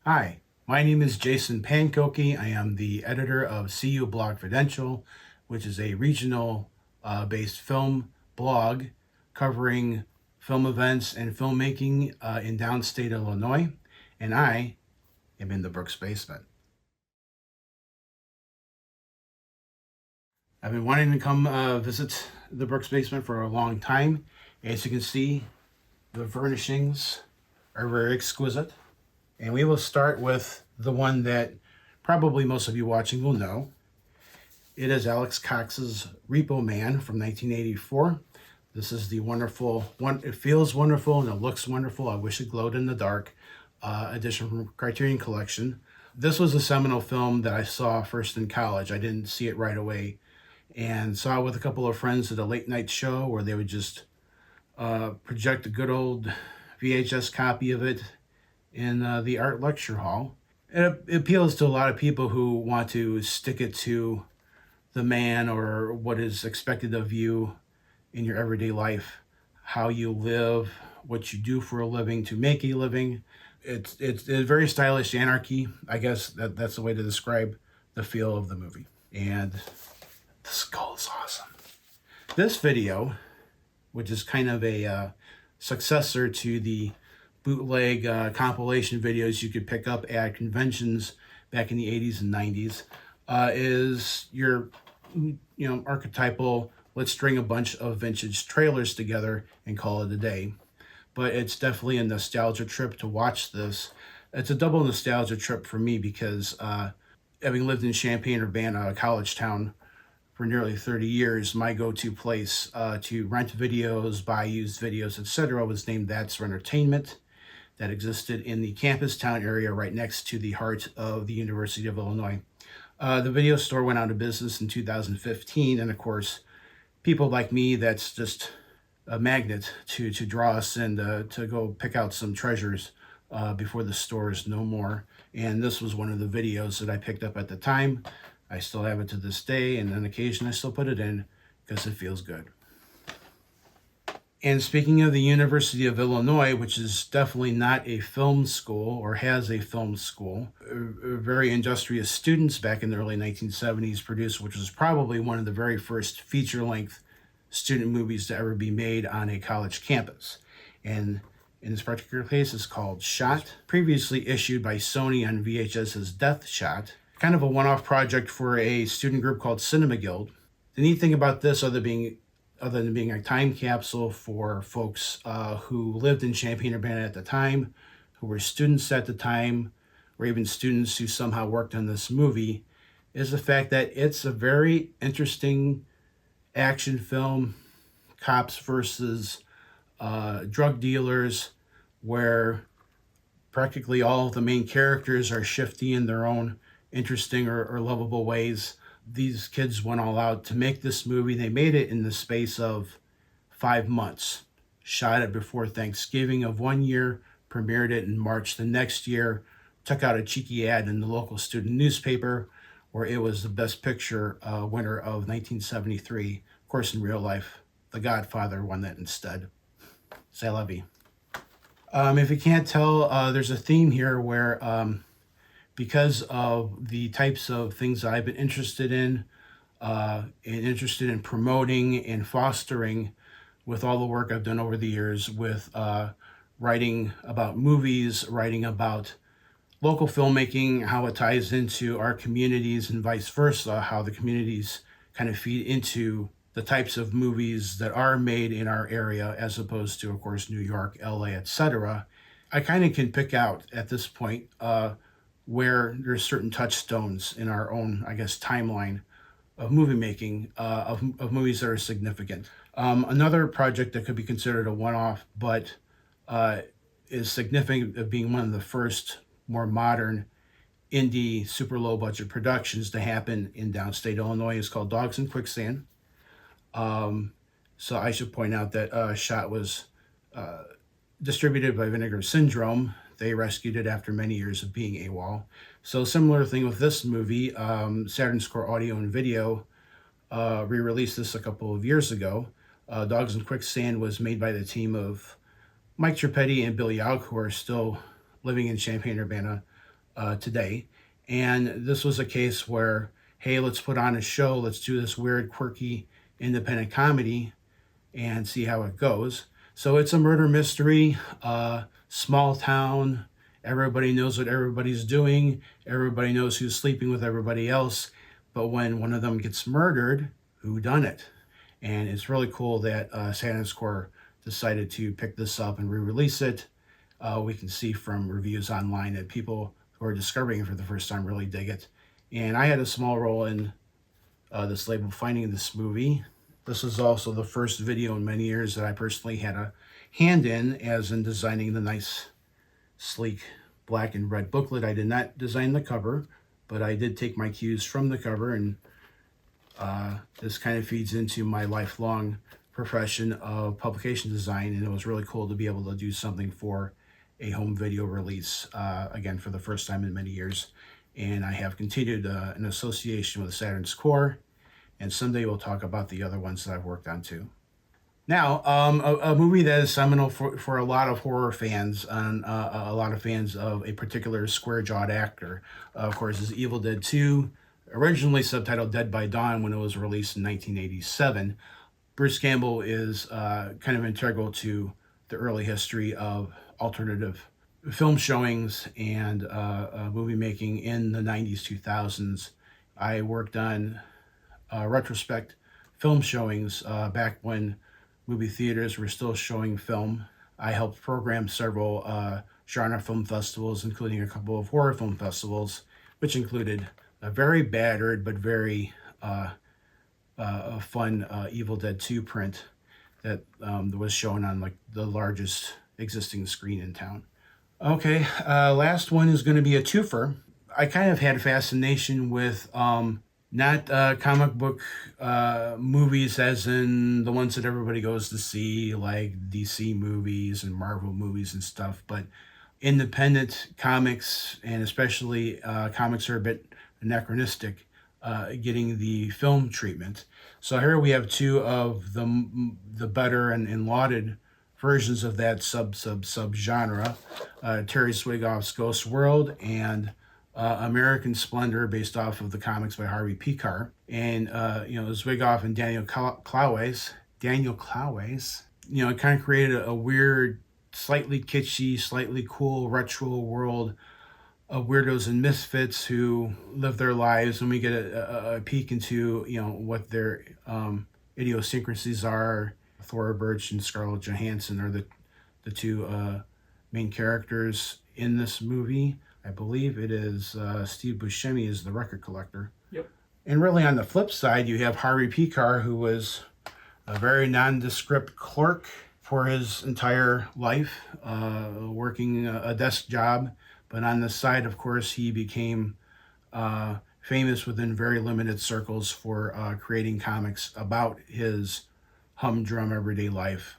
Hi, my name is Jason Pankoke. I am the editor of CU Blogfidential, which is a regional based film blog covering film events and filmmaking in downstate Illinois. And I am in the Brooks basement. I've been wanting to come visit the Brooks basement for a long time. As you can see, the furnishings are very exquisite. And we will start with the one that probably most of you watching will know. It is Alex Cox's Repo Man from 1984. This is the wonderful one. It feels wonderful and it looks wonderful. I wish it glowed in the dark. Edition from Criterion Collection. This was a seminal film that I saw first in college. I didn't see it right away, and saw it with a couple of friends at a late night show where they would just project a good old VHS copy of it in the art lecture hall. It appeals to a lot of people who want to stick it to the man or what is expected of you in your everyday life, how you live, what you do for a living to make a living. It's a very stylish anarchy. I guess that's the way to describe the feel of the movie. And the skull is awesome. This video, which is kind of a successor to the bootleg compilation videos you could pick up at conventions back in the 80s and 90s, is your archetypal, let's string a bunch of vintage trailers together and call it a day. But it's definitely a nostalgia trip to watch this. It's a double nostalgia trip for me because having lived in Champaign-Urbana, a college town, for nearly 30 years, my go-to place to rent videos, buy used videos, etc. was named That's Entertainment, that existed in the campus town area right next to the heart of the University of Illinois. The video store went out of business in 2015, and of course, people like me, that's just a magnet to draw us in to go pick out some treasures before the store is no more. And this was one of the videos that I picked up at the time. I still have it to this day, and on occasion I still put it in because it feels good. And speaking of the University of Illinois, which is definitely not a film school or has a film school, very industrious students back in the early 1970s produced, which was probably one of the very first feature-length student movies to ever be made on a college campus. And in this particular case, it's called Shot, previously issued by Sony on VHS as Death Shot, kind of a one-off project for a student group called Cinema Guild. The neat thing about this, other than being a time capsule for folks who lived in Champaign-Urbana at the time, who were students at the time, or even students who somehow worked on this movie, is the fact that it's a very interesting action film, cops versus drug dealers, where practically all of the main characters are shifty in their own interesting or lovable ways. These kids went all out to make this movie. They made it in the space of 5 months, shot it before Thanksgiving of one year, premiered it in March the next year, took out a cheeky ad in the local student newspaper where it was the Best Picture winner of 1973. Of course, in real life, The Godfather won that instead. C'est la vie. If you can't tell, there's a theme here where because of the types of things that I've been interested in and interested in promoting and fostering with all the work I've done over the years with writing about movies, writing about local filmmaking, how it ties into our communities and vice versa, how the communities kind of feed into the types of movies that are made in our area as opposed to, of course, New York, LA, etc. I kind of can pick out at this point where there's certain touchstones in our own, I guess, timeline of movie making, of movies that are significant. Another project that could be considered a one-off, but is significant of being one of the first more modern indie super low budget productions to happen in downstate Illinois is called Dogs in Quicksand. So I should point out that Shot was distributed by Vinegar Syndrome. They rescued it after many years of being AWOL. So similar thing with this movie. Saturn Score Audio and Video re-released this a couple of years ago. Dogs in Quicksand was made by the team of Mike Trippetti and Billy Yauk, who are still living in Champaign-Urbana today. And this was a case where, hey, let's put on a show, let's do this weird, quirky, independent comedy and see how it goes. So it's a murder mystery, small town. Everybody knows what everybody's doing. Everybody knows who's sleeping with everybody else. But when one of them gets murdered, who done it? And it's really cool that Saturn's Core decided to pick this up and re-release it. We can see from reviews online that people who are discovering it for the first time really dig it. And I had a small role in this label finding this movie. This is also the first video in many years that I personally had a hand in, as in designing the nice, sleek black and red booklet. I did not design the cover, but I did take my cues from the cover, and this kind of feeds into my lifelong profession of publication design, and it was really cool to be able to do something for a home video release, again, for the first time in many years. And I have continued an association with Saturn's Core, and someday we'll talk about the other ones that I've worked on too. Now, a movie that is seminal for a lot of horror fans and a lot of fans of a particular square-jawed actor, of course, is Evil Dead 2, originally subtitled Dead by Dawn when it was released in 1987. Bruce Campbell is kind of integral to the early history of alternative film showings and movie making in the 90s, 2000s. I worked on retrospect film showings back when movie theaters were still showing film. I helped program several genre film festivals, including a couple of horror film festivals, which included a very battered but very fun Evil Dead 2 print that was shown on like the largest existing screen in town. Okay, last one is going to be a twofer. I kind of had a fascination with not comic book movies as in the ones that everybody goes to see, like DC movies and Marvel movies and stuff, but independent comics, and especially comics are a bit anachronistic, getting the film treatment. So here we have two of the better and lauded versions of that sub genre, Terry Swigoff's Ghost World and American Splendor, based off of the comics by Harvey Pekar. And Zwigoff and Daniel Clowes, it kind of created a weird, slightly kitschy, slightly cool retro world of weirdos and misfits who live their lives, and we get a peek into what their idiosyncrasies are. Thora Birch and Scarlett Johansson are the two main characters in this movie. I believe it is Steve Buscemi is the record collector. Yep. And really on the flip side, you have Harvey Pekar, who was a very nondescript clerk for his entire life, working a desk job. But on the side, of course, he became famous within very limited circles for creating comics about his humdrum everyday life,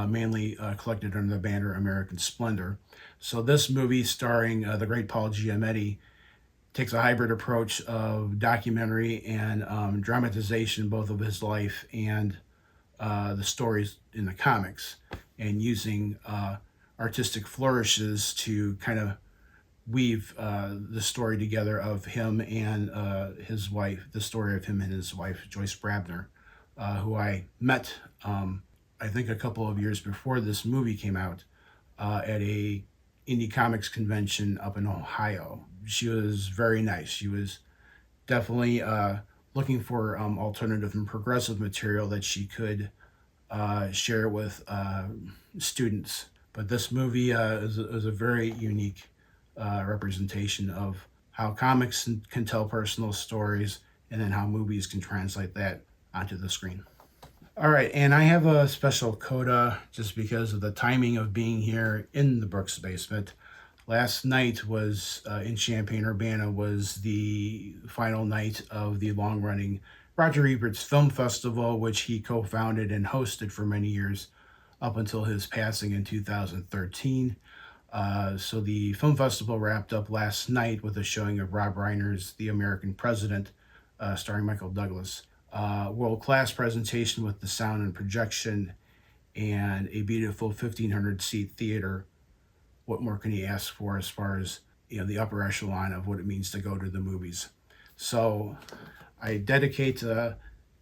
mainly collected under the banner American Splendor. So this movie, starring the great Paul Giamatti, takes a hybrid approach of documentary and dramatization, both of his life and the stories in the comics, and using artistic flourishes to kind of weave the story together of him and his wife, the story of him and his wife, Joyce Brabner, who I met, I think a couple of years before this movie came out, at a indie comics convention up in Ohio. She was very nice. She was definitely looking for alternative and progressive material that she could share with students. But this movie is a very unique representation of how comics can tell personal stories, and then how movies can translate that onto the screen. All right, and I have a special coda just because of the timing of being here in the Brooks basement. Last night was in Champaign-Urbana was the final night of the long-running Roger Ebert's Film Festival, which he co-founded and hosted for many years up until his passing in 2013. So the film festival wrapped up last night with a showing of Rob Reiner's The American President, starring Michael Douglas. World-class presentation with the sound and projection, and a beautiful 1,500-seat theater. What more can you ask for as far as the upper echelon of what it means to go to the movies. So I dedicate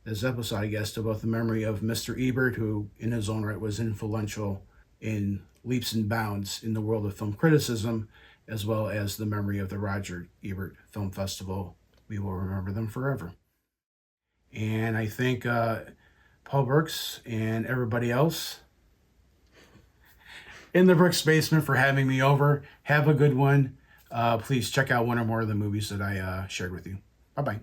this episode, I guess, to both the memory of Mr. Ebert, who in his own right was influential in leaps and bounds in the world of film criticism, as well as the memory of the Roger Ebert Film Festival. We will remember them forever. And I thank Paul Brooks and everybody else in the Brooks basement for having me over. Have a good one. Please check out one or more of the movies that I shared with you. Bye-bye.